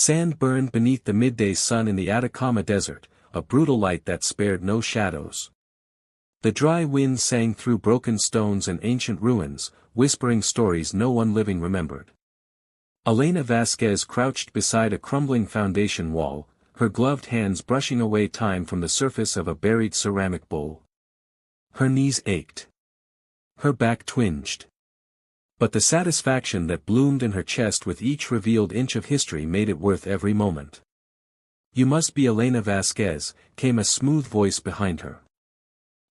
Sand burned beneath the midday sun in the Atacama Desert, a brutal light that spared no shadows. The dry wind sang through broken stones and ancient ruins, whispering stories no one living remembered. Elena Vasquez crouched beside a crumbling foundation wall, her gloved hands brushing away time from the surface of a buried ceramic bowl. Her knees ached. Her back twinged. But the satisfaction that bloomed in her chest with each revealed inch of history made it worth every moment. "You must be Elena Vasquez," came a smooth voice behind her.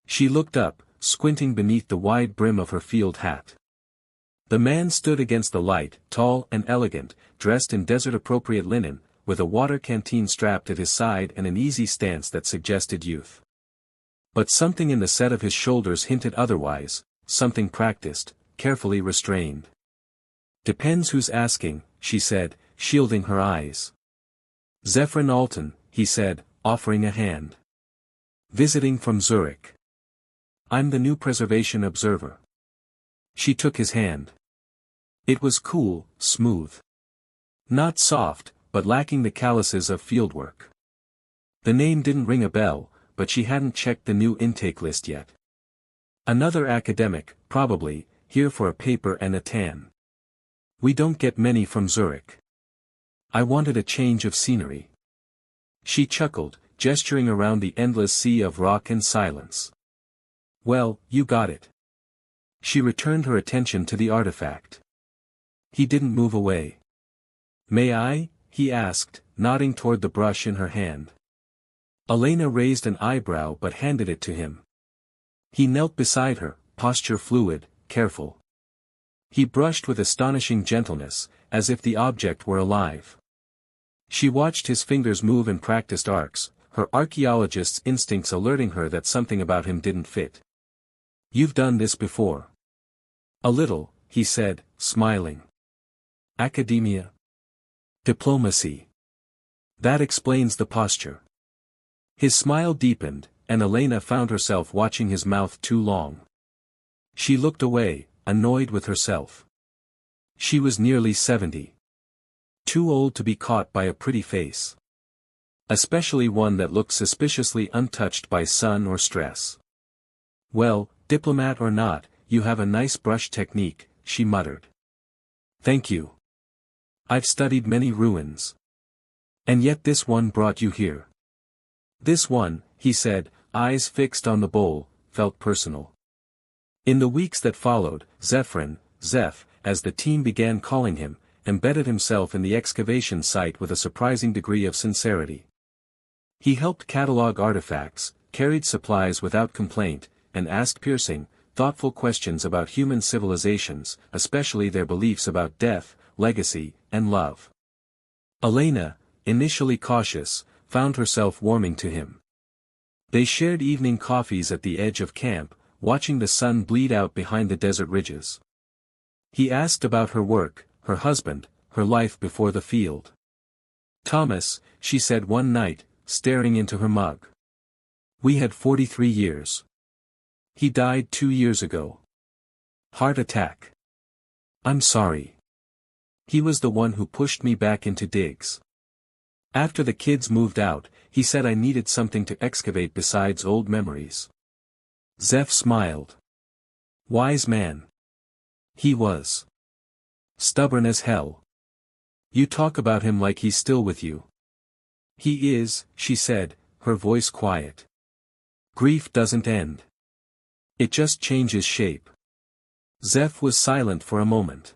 She looked up, squinting beneath the wide brim of her field hat. The man stood against the light, tall and elegant, dressed in desert-appropriate linen, with a water canteen strapped at his side and an easy stance that suggested youth. But something in the set of his shoulders hinted otherwise, something practiced, carefully restrained. "Depends who's asking," she said, shielding her eyes. "Zephyrin Alton," he said, offering a hand. "Visiting from Zurich. I'm the new preservation observer." She took his hand. It was cool, smooth. Not soft, but lacking the calluses of fieldwork. The name didn't ring a bell, but she hadn't checked the new intake list yet. Another academic, probably, here for a paper and a tan. "We don't get many from Zurich. I wanted a change of scenery." She chuckled, gesturing around the endless sea of rock and silence. "Well, you got it." She returned her attention to the artifact. He didn't move away. "May I?" he asked, nodding toward the brush in her hand. Elena raised an eyebrow but handed it to him. He knelt beside her, posture fluid, careful. He brushed with astonishing gentleness, as if the object were alive. She watched his fingers move in practiced arcs, her archaeologist's instincts alerting her that something about him didn't fit. "You've done this before." "A little," he said, smiling. "Academia? Diplomacy. That explains the posture." His smile deepened, and Elena found herself watching his mouth too long. She looked away, annoyed with herself. She was nearly 70. Too old to be caught by a pretty face. Especially one that looked suspiciously untouched by sun or stress. "Well, diplomat or not, you have a nice brush technique," she muttered. "Thank you. I've studied many ruins. And yet this one brought you here." "This one," he said, eyes fixed on the bowl, felt personal. In the weeks that followed, Zephyrin, Zeph, as the team began calling him, embedded himself in the excavation site with a surprising degree of sincerity. He helped catalog artifacts, carried supplies without complaint, and asked piercing, thoughtful questions about human civilizations, especially their beliefs about death, legacy, and love. Elena, initially cautious, found herself warming to him. They shared evening coffees at the edge of camp, watching the sun bleed out behind the desert ridges. He asked about her work, her husband, her life before the field. "Thomas," she said one night, staring into her mug. "We had 43 years. He died 2 years ago. Heart attack. I'm sorry. He was the one who pushed me back into digs. After the kids moved out, he said I needed something to excavate besides old memories." Zeph smiled. Wise man. He was. Stubborn as hell. You talk about him like he's still with you. "He is," she said, her voice quiet. "Grief doesn't end. It just changes shape." Zeph was silent for a moment.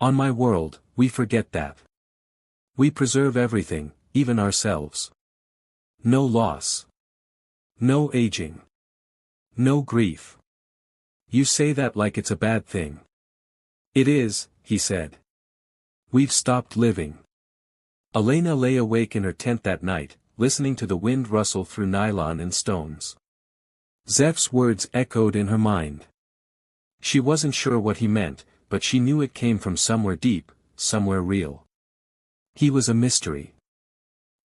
"On my world, we forget that. We preserve everything, even ourselves. No loss. No aging. No grief. You say that like it's a bad thing." "It is," he said. "We've stopped living." Elena lay awake in her tent that night, listening to the wind rustle through nylon and stones. Zeph's words echoed in her mind. She wasn't sure what he meant, but she knew it came from somewhere deep, somewhere real. He was a mystery.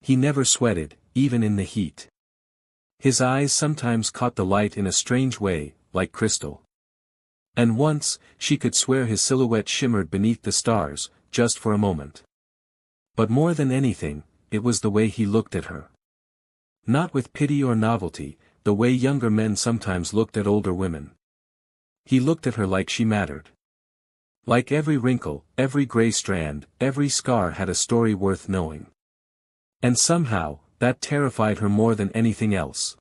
He never sweated, even in the heat. His eyes sometimes caught the light in a strange way, like crystal. And once, she could swear his silhouette shimmered beneath the stars, just for a moment. But more than anything, it was the way he looked at her. Not with pity or novelty, the way younger men sometimes looked at older women. He looked at her like she mattered. Like every wrinkle, every gray strand, every scar had a story worth knowing. And somehow, that terrified her more than anything else.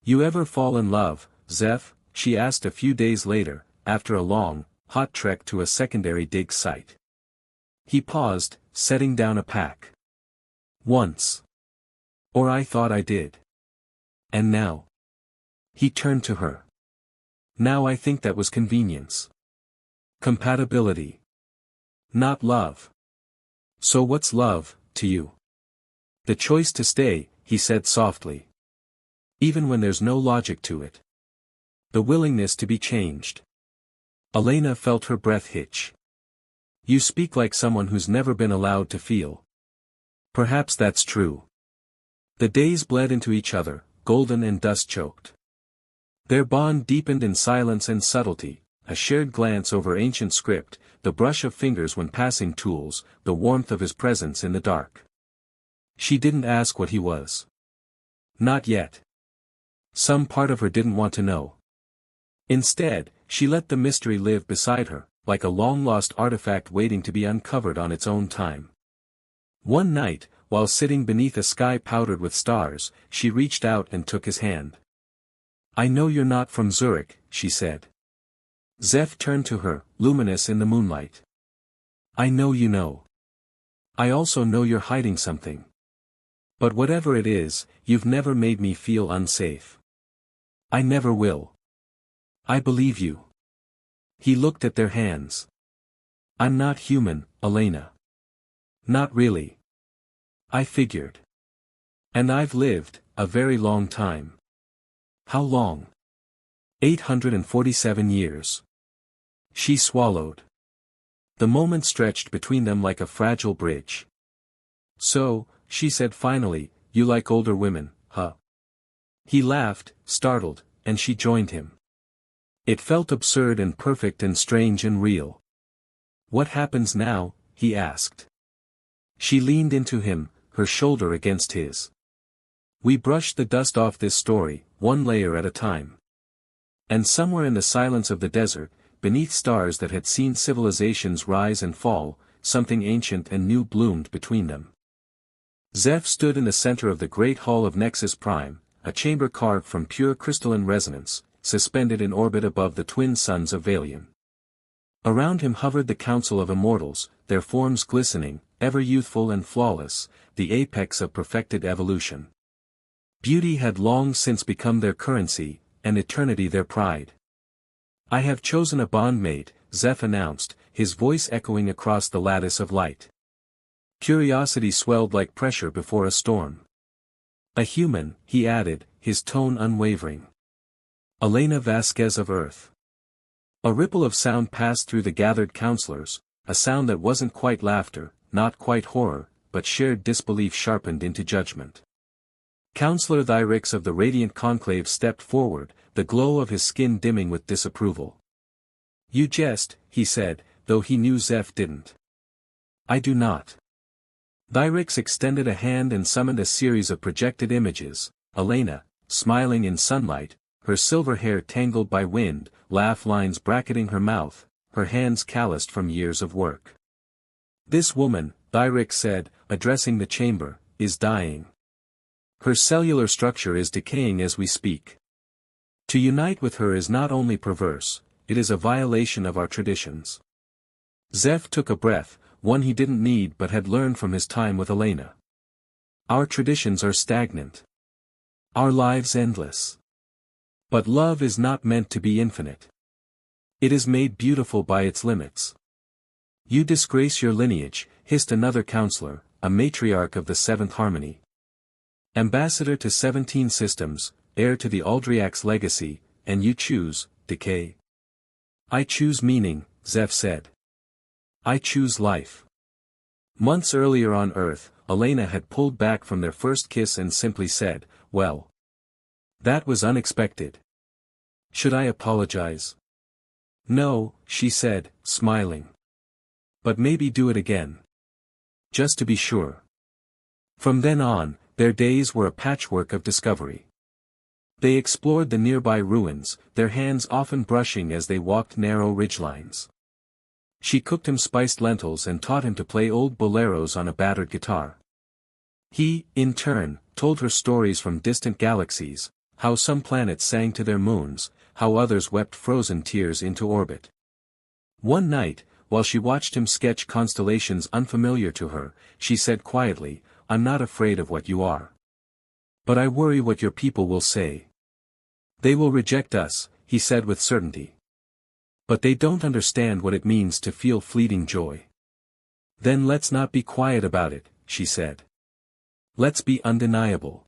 "You ever fall in love, Zeph?" she asked a few days later, after a long, hot trek to a secondary dig site. He paused, setting down a pack. "Once. Or I thought I did. And now?" He turned to her. "Now I think that was convenience. Compatibility. Not love. So what's love, to you?" "The choice to stay," he said softly. "Even when there's no logic to it. The willingness to be changed." Elena felt her breath hitch. "You speak like someone who's never been allowed to feel." Perhaps that's true. The days bled into each other, golden and dust-choked. Their bond deepened in silence and subtlety, a shared glance over ancient script, the brush of fingers when passing tools, the warmth of his presence in the dark. She didn't ask what he was. Not yet. Some part of her didn't want to know. Instead, she let the mystery live beside her, like a long-lost artifact waiting to be uncovered on its own time. One night, while sitting beneath a sky powdered with stars, she reached out and took his hand. "I know you're not from Zurich," she said. Zeph turned to her, luminous in the moonlight. "I know you know. I also know you're hiding something. But whatever it is, you've never made me feel unsafe. I never will. I believe you." He looked at their hands. "I'm not human, Elena. Not really. I figured. And I've lived, a very long time." "How long?" 847 years. She swallowed. The moment stretched between them like a fragile bridge. "So," she said finally, "you like older women, huh?" He laughed, startled, and she joined him. It felt absurd and perfect and strange and real. "What happens now?" he asked. She leaned into him, her shoulder against his. "We brush the dust off this story, one layer at a time. And somewhere in the silence of the desert, beneath stars that had seen civilizations rise and fall, something ancient and new bloomed between them." Zeph stood in the center of the great hall of Nexus Prime, a chamber carved from pure crystalline resonance, suspended in orbit above the twin suns of Valium. Around him hovered the council of immortals, their forms glistening, ever youthful and flawless, the apex of perfected evolution. Beauty had long since become their currency, and eternity their pride. "I have chosen a bondmate," Zeph announced, his voice echoing across the lattice of light. Curiosity swelled like pressure before a storm. "A human," he added, his tone unwavering. "Elena Vasquez of Earth." A ripple of sound passed through the gathered counselors, a sound that wasn't quite laughter, not quite horror, but shared disbelief sharpened into judgment. Counselor Thyrix of the Radiant Conclave stepped forward, the glow of his skin dimming with disapproval. "You jest," he said, though he knew Zeph didn't. "I do not." Thyrix extended a hand and summoned a series of projected images, Elena, smiling in sunlight, her silver hair tangled by wind, laugh lines bracketing her mouth, her hands calloused from years of work. "This woman," Thyrix said, addressing the chamber, "is dying. Her cellular structure is decaying as we speak. To unite with her is not only perverse, it is a violation of our traditions." Zeph took a breath, one he didn't need but had learned from his time with Elena. "Our traditions are stagnant. Our lives endless. But love is not meant to be infinite. It is made beautiful by its limits." "You disgrace your lineage," hissed another counselor, a matriarch of the Seventh Harmony. "Ambassador to 17 systems, heir to the Aldriac's legacy, and you choose, decay." "I choose meaning," Zeph said. "I choose life." Months earlier on Earth, Elena had pulled back from their first kiss and simply said, "Well. That was unexpected. Should I apologize?" "No," she said, smiling. "But maybe do it again. Just to be sure. From then on, their days were a patchwork of discovery. They explored the nearby ruins, their hands often brushing as they walked narrow ridgelines. She cooked him spiced lentils and taught him to play old boleros on a battered guitar. He, in turn, told her stories from distant galaxies, how some planets sang to their moons, how others wept frozen tears into orbit. One night, while she watched him sketch constellations unfamiliar to her, she said quietly, "I'm not afraid of what you are. But I worry what your people will say. They will reject us," he said with certainty. "But they don't understand what it means to feel fleeting joy." "Then let's not be quiet about it," she said. "Let's be undeniable."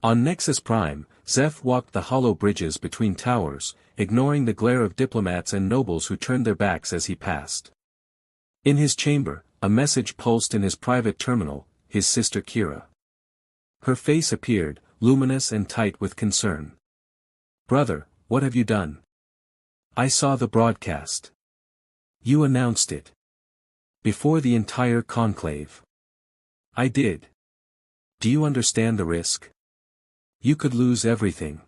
On Nexus Prime, Zeph walked the hollow bridges between towers, ignoring the glare of diplomats and nobles who turned their backs as he passed. In his chamber, a message pulsed in his private terminal, his sister Kira. Her face appeared, luminous and tight with concern. "Brother, what have you done? I saw the broadcast. You announced it. Before the entire conclave." "I did. Do you understand the risk? You could lose everything.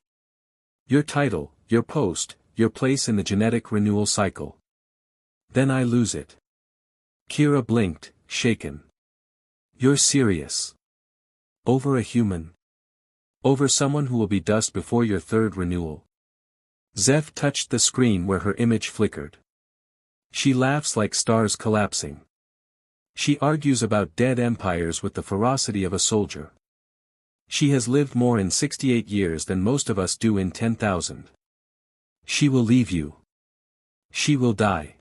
Your title, your post, your place in the genetic renewal cycle. Then I lose it." Kira blinked, shaken. "You're serious? Over a human? Over someone who will be dust before your third renewal?" Zeph touched the screen where her image flickered. "She laughs like stars collapsing. She argues about dead empires with the ferocity of a soldier. She has lived more in 68 years than most of us do in 10,000. She will leave you. She will die."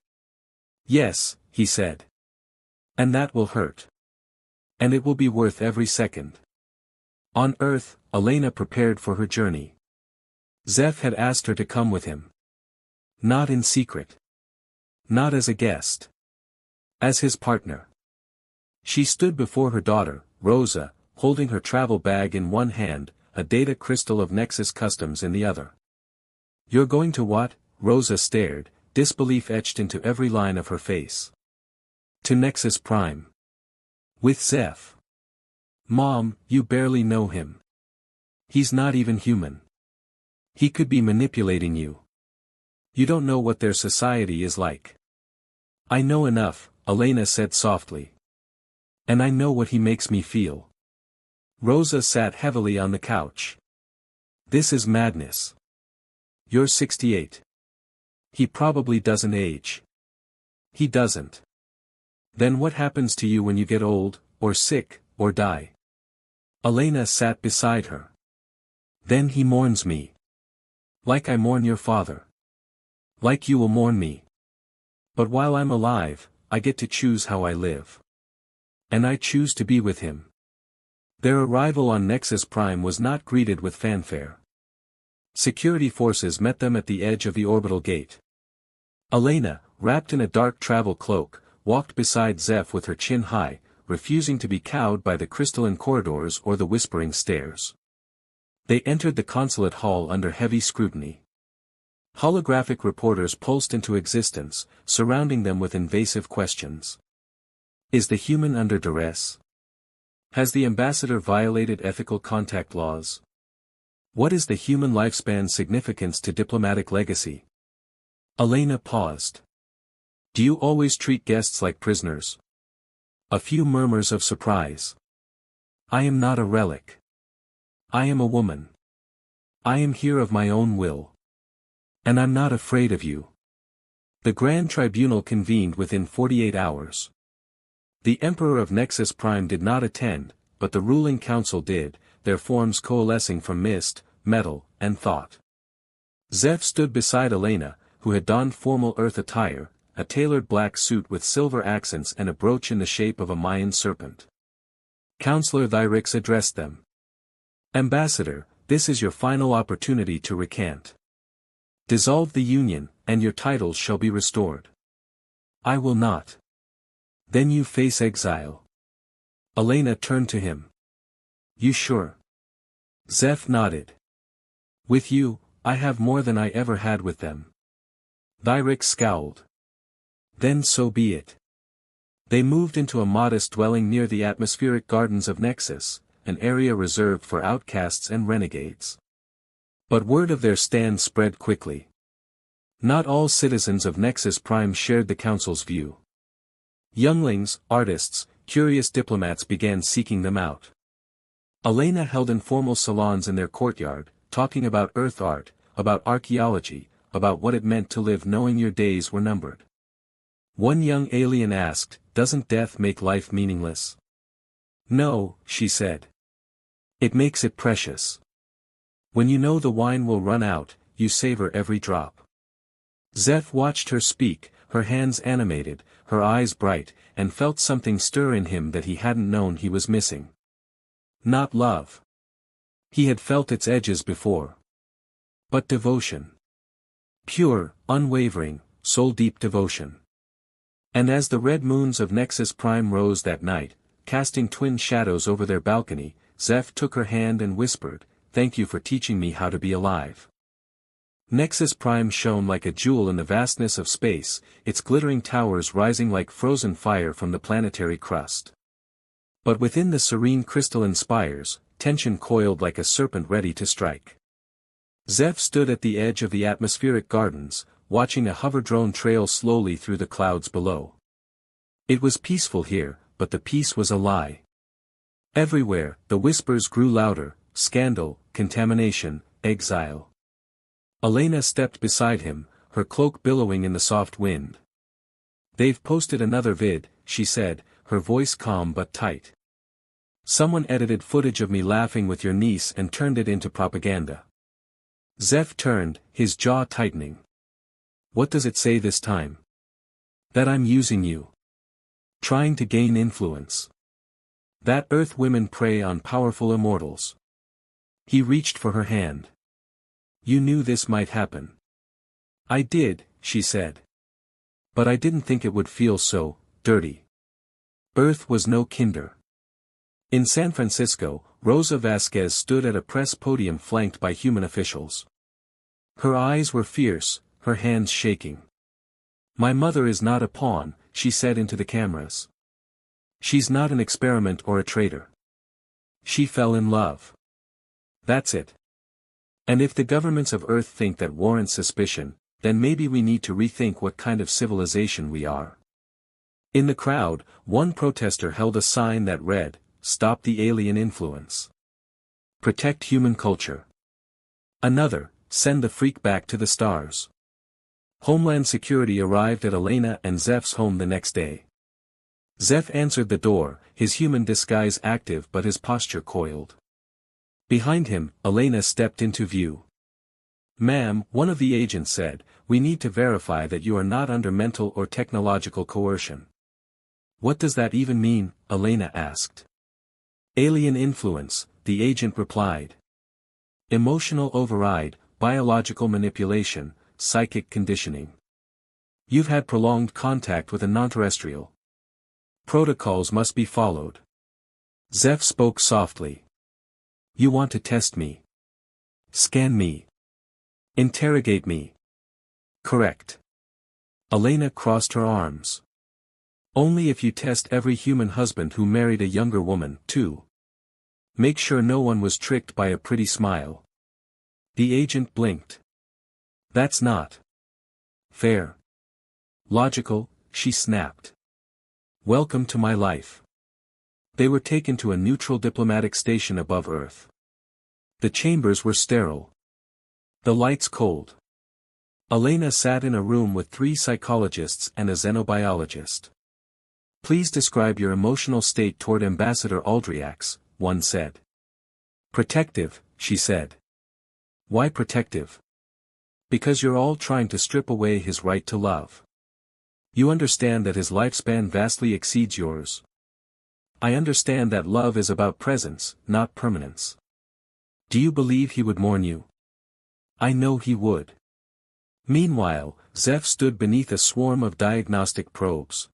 "Yes," he said. "And that will hurt. And it will be worth every second." On Earth, Elena prepared for her journey. Zeph had asked her to come with him. Not in secret. Not as a guest. As his partner. She stood before her daughter, Rosa, holding her travel bag in one hand, a data crystal of Nexus Customs in the other. "You're going to what?" Rosa stared, disbelief etched into every line of her face. "To Nexus Prime. With Zeph." "Mom, you barely know him. He's not even human. He could be manipulating you. You don't know what their society is like." "I know enough," Elena said softly. "And I know what he makes me feel." Rosa sat heavily on the couch. "This is madness. You're 68. He probably doesn't age. He doesn't. Then what happens to you when you get old, or sick, or die?" Elena sat beside her. "Then he mourns me. Like I mourn your father. Like you will mourn me. But while I'm alive, I get to choose how I live. And I choose to be with him." Their arrival on Nexus Prime was not greeted with fanfare. Security forces met them at the edge of the orbital gate. Elena, wrapped in a dark travel cloak, walked beside Zeph with her chin high, refusing to be cowed by the crystalline corridors or the whispering stairs. They entered the consulate hall under heavy scrutiny. Holographic reporters pulsed into existence, surrounding them with invasive questions. Is the human under duress? Has the ambassador violated ethical contact laws? What is the human lifespan's significance to diplomatic legacy? Elena paused. Do you always treat guests like prisoners? A few murmurs of surprise. I am not a relic. I am a woman. I am here of my own will. And I'm not afraid of you. The Grand Tribunal convened within 48 hours. The Emperor of Nexus Prime did not attend, but the ruling council did, their forms coalescing from mist, metal, and thought. Zeph stood beside Elena, who had donned formal Earth attire, a tailored black suit with silver accents and a brooch in the shape of a Mayan serpent. Counselor Thyrix addressed them. Ambassador, this is your final opportunity to recant. Dissolve the Union, and your titles shall be restored. I will not. Then you face exile. Elena turned to him. You sure? Zeph nodded. With you, I have more than I ever had with them. Thyrix scowled. Then so be it. They moved into a modest dwelling near the atmospheric gardens of Nexus, an area reserved for outcasts and renegades. But word of their stand spread quickly. Not all citizens of Nexus Prime shared the Council's view. Younglings, artists, curious diplomats began seeking them out. Elena held informal salons in their courtyard, talking about Earth art, about archaeology, about what it meant to live knowing your days were numbered. One young alien asked, "Doesn't death make life meaningless?" "No," she said. "It makes it precious. When you know the wine will run out, you savor every drop." Zeph watched her speak, her hands animated, her eyes bright, and felt something stir in him that he hadn't known he was missing. Not love. He had felt its edges before. But devotion. Pure, unwavering, soul-deep devotion. And as the red moons of Nexus Prime rose that night, casting twin shadows over their balcony, Zeph took her hand and whispered, "Thank you for teaching me how to be alive." Nexus Prime shone like a jewel in the vastness of space, its glittering towers rising like frozen fire from the planetary crust. But within the serene crystalline spires, tension coiled like a serpent ready to strike. Zeph stood at the edge of the atmospheric gardens, watching a hover drone trail slowly through the clouds below. It was peaceful here, but the peace was a lie. Everywhere, the whispers grew louder: scandal, contamination, exile. Elena stepped beside him, her cloak billowing in the soft wind. "They've posted another vid," she said, her voice calm but tight. "Someone edited footage of me laughing with your niece and turned it into propaganda." Zeph turned, his jaw tightening. "What does it say this time?" "That I'm using you. Trying to gain influence. That Earth women prey on powerful immortals." He reached for her hand. "You knew this might happen." "I did," she said. "But I didn't think it would feel so dirty." Earth was no kinder. In San Francisco, Rosa Vasquez stood at a press podium flanked by human officials. Her eyes were fierce, her hands shaking. "My mother is not a pawn," she said into the cameras. "She's not an experiment or a traitor. She fell in love. That's it. And if the governments of Earth think that warrants suspicion, then maybe we need to rethink what kind of civilization we are." In the crowd, one protester held a sign that read, "Stop the alien influence. Protect human culture." Another, "Send the freak back to the stars." Homeland Security arrived at Elena and Zeph's home the next day. Zeph answered the door, his human disguise active but his posture coiled. Behind him, Elena stepped into view. "Ma'am," one of the agents said, "we need to verify that you are not under mental or technological coercion." "What does that even mean?" Elena asked. "Alien influence," the agent replied. "Emotional override, biological manipulation, psychic conditioning. You've had prolonged contact with a non-terrestrial. Protocols must be followed." Zeph spoke softly. "You want to test me? Scan me? Interrogate me?" "Correct." Elena crossed her arms. "Only if you test every human husband who married a younger woman, too. Make sure no one was tricked by a pretty smile." The agent blinked. "That's not fair. Logical," she snapped. "Welcome to my life." They were taken to a neutral diplomatic station above Earth. The chambers were sterile. The lights cold. Elena sat in a room with 3 psychologists and a xenobiologist. "Please describe your emotional state toward Ambassador Aldriax," one said. "Protective," she said. "Why protective?" "Because you're all trying to strip away his right to love. You understand that his lifespan vastly exceeds yours. I understand that love is about presence, not permanence. Do you believe he would mourn you?" "I know he would." Meanwhile, Zeph stood beneath a swarm of diagnostic probes.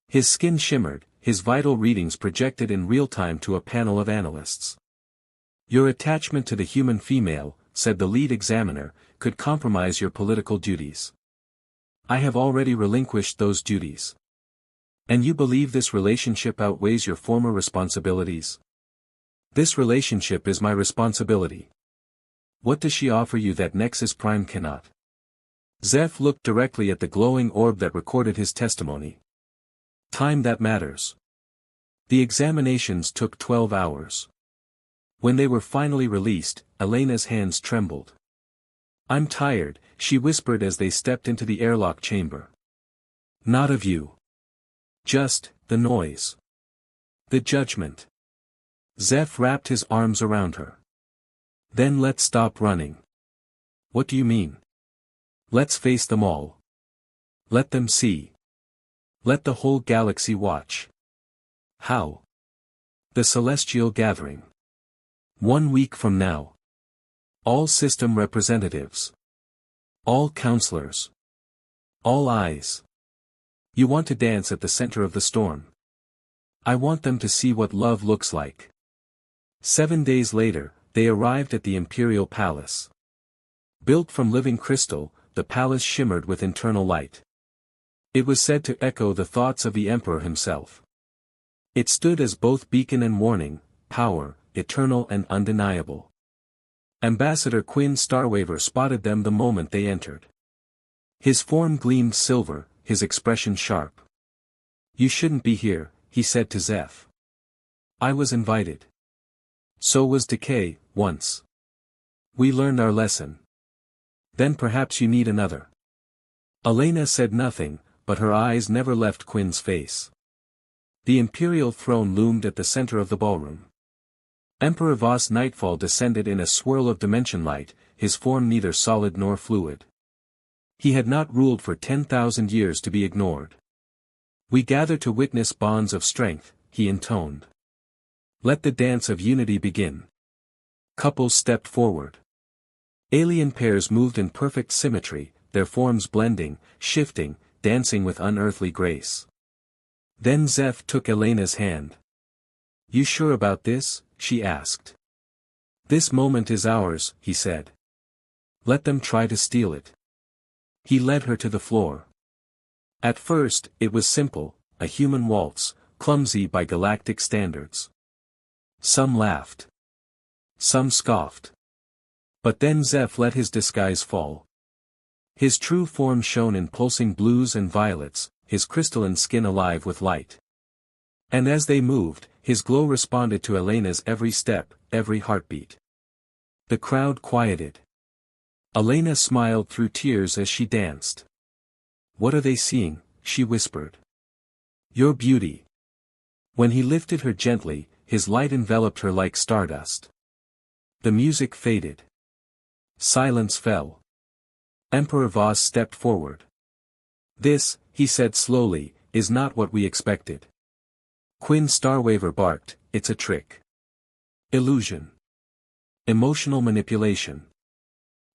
His skin shimmered, his vital readings projected in real time to a panel of analysts. "Your attachment to the human female," said the lead examiner, "could compromise your political duties. I have already relinquished those duties." And you believe this relationship outweighs your former responsibilities? This relationship is my responsibility. What does she offer you that Nexus Prime cannot? Zeph looked directly at the glowing orb that recorded his testimony. Time that matters. The examinations took 12 hours. When they were finally released, Elena's hands trembled. I'm tired, she whispered as they stepped into the airlock chamber. Not of you. Just, the noise. The judgment. Zeph wrapped his arms around her. Then let's stop running. What do you mean? Let's face them all. Let them see. Let the whole galaxy watch. How? The Celestial Gathering. 1 week from now. All system representatives. All counselors. All eyes. You want to dance at the center of the storm. I want them to see what love looks like. 7 days later, they arrived at the Imperial Palace. Built from living crystal, the palace shimmered with internal light. It was said to echo the thoughts of the Emperor himself. It stood as both beacon and warning, power, eternal and undeniable. Ambassador Quinn Starwaver spotted them the moment they entered. His form gleamed silver, his expression sharp. You shouldn't be here, he said to Zeph. I was invited. So was Decay, once. We learned our lesson. Then perhaps you need another. Elena said nothing, but her eyes never left Quinn's face. The imperial throne loomed at the center of the ballroom. Emperor Voss Nightfall descended in a swirl of dimension light, his form neither solid nor fluid. He had not ruled for 10,000 years to be ignored. We gather to witness bonds of strength, he intoned. Let the dance of unity begin. Couples stepped forward. Alien pairs moved in perfect symmetry, their forms blending, shifting, dancing with unearthly grace. Then Zeph took Elena's hand. You sure about this? She asked. This moment is ours, he said. Let them try to steal it. He led her to the floor. At first, it was simple, a human waltz, clumsy by galactic standards. Some laughed. Some scoffed. But then Zeph let his disguise fall. His true form shone in pulsing blues and violets, his crystalline skin alive with light. And as they moved, his glow responded to Elena's every step, every heartbeat. The crowd quieted. Elena smiled through tears as she danced. What are they seeing? She whispered. Your beauty. When he lifted her gently, his light enveloped her like stardust. The music faded. Silence fell. Emperor Voss stepped forward. This, he said slowly, is not what we expected. Quinn Starwaver barked, it's a trick. Illusion. Emotional manipulation.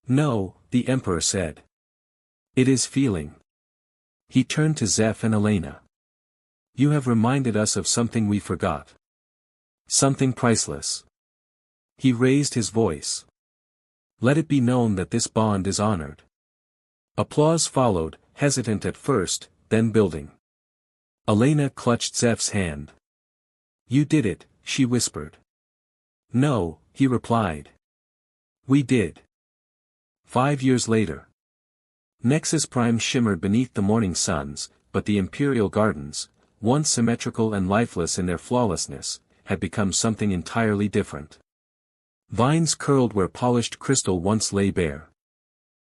No, the Emperor said. It is feeling. He turned to Zeph and Elena. You have reminded us of something we forgot. Something priceless. He raised his voice. Let it be known that this bond is honored. Applause followed, hesitant at first, then building. Elena clutched Zeph's hand. You did it, she whispered. No, he replied. We did. 5 years later. Nexus Prime shimmered beneath the morning suns, but the Imperial Gardens, once symmetrical and lifeless in their flawlessness, had become something entirely different. Vines curled where polished crystal once lay bare.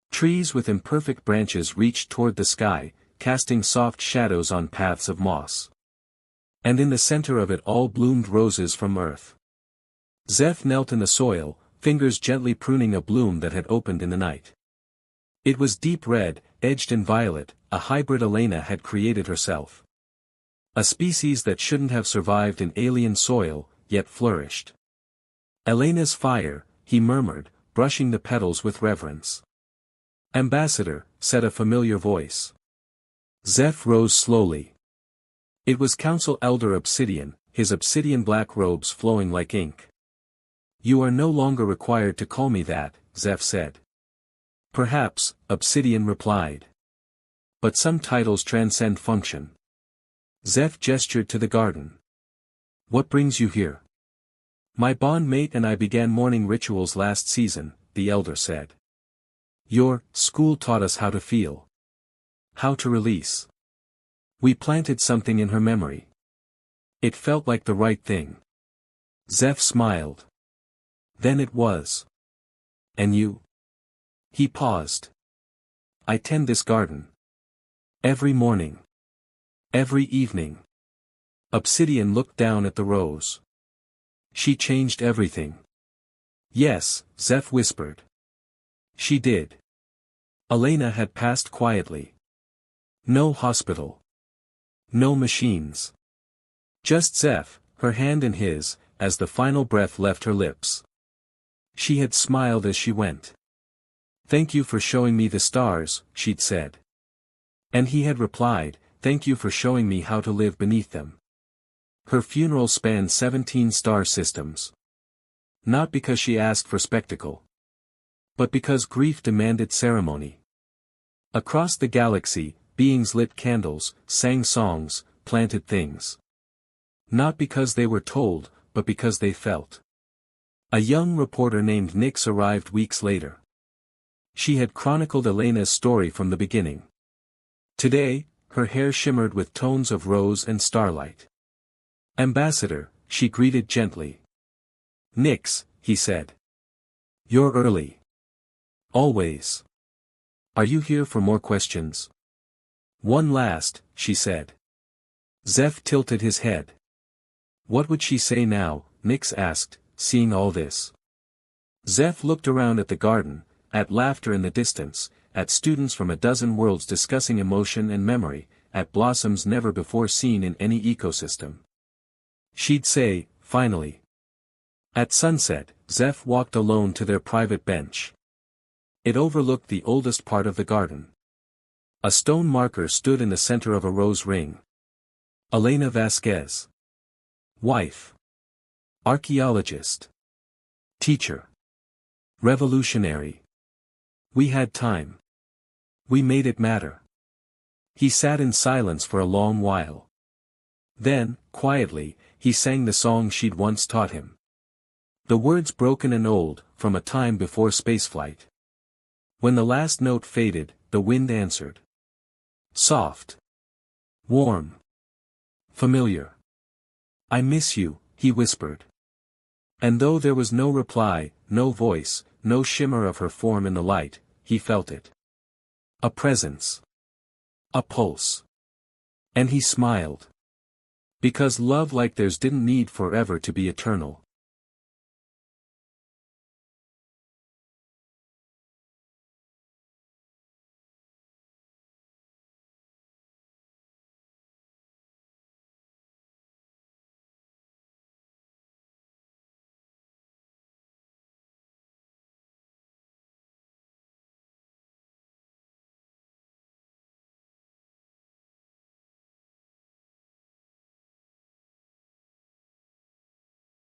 Trees with imperfect branches reached toward the sky, casting soft shadows on paths of moss. And in the center of it all bloomed roses from earth. Zeph knelt in the soil, fingers gently pruning a bloom that had opened in the night. It was deep red, edged in violet, a hybrid Elena had created herself. A species that shouldn't have survived in alien soil, yet flourished. Elena's fire, he murmured, brushing the petals with reverence. Ambassador, said a familiar voice. Zeph rose slowly. It was Council Elder Obsidian, his obsidian black robes flowing like ink. You are no longer required to call me that, Zeph said. Perhaps, Obsidian replied. But some titles transcend function. Zeph gestured to the garden. What brings you here? My bond mate and I began morning rituals last season, the elder said. Your school taught us how to feel. How to release. We planted something in her memory. It felt like the right thing. Zeph smiled. Then it was. And you? He paused. I tend this garden. Every morning. Every evening. Obsidian looked down at the rose. She changed everything. Yes, Zeph whispered. She did. Elena had passed quietly. No hospital. No machines. Just Zeph, her hand in his, as the final breath left her lips. She had smiled as she went. Thank you for showing me the stars, she'd said. And he had replied, thank you for showing me how to live beneath them. Her funeral spanned 17 star systems. Not because she asked for spectacle. But because grief demanded ceremony. Across the galaxy, beings lit candles, sang songs, planted things. Not because they were told, but because they felt. A young reporter named Nyx arrived weeks later. She had chronicled Elena's story from the beginning. Today, her hair shimmered with tones of rose and starlight. Ambassador, she greeted gently. Nyx, he said. You're early. Always. Are you here for more questions? One last, she said. Zeph tilted his head. What would she say now, Nyx asked, seeing all this. Zeph looked around at the garden, at laughter in the distance, at students from a dozen worlds discussing emotion and memory, at blossoms never before seen in any ecosystem. She'd say, finally. At sunset, Zeph walked alone to their private bench. It overlooked the oldest part of the garden. A stone marker stood in the center of a rose ring. Elena Vasquez. Wife. Archaeologist. Teacher. Revolutionary. We had time. We made it matter. He sat in silence for a long while. Then, quietly, he sang the song she'd once taught him. The words broken and old, from a time before spaceflight. When the last note faded, the wind answered. Soft. Warm. Familiar. I miss you, he whispered. And though there was no reply, no voice, no shimmer of her form in the light, he felt it. A presence. A pulse. And he smiled. Because love like theirs didn't need forever to be eternal.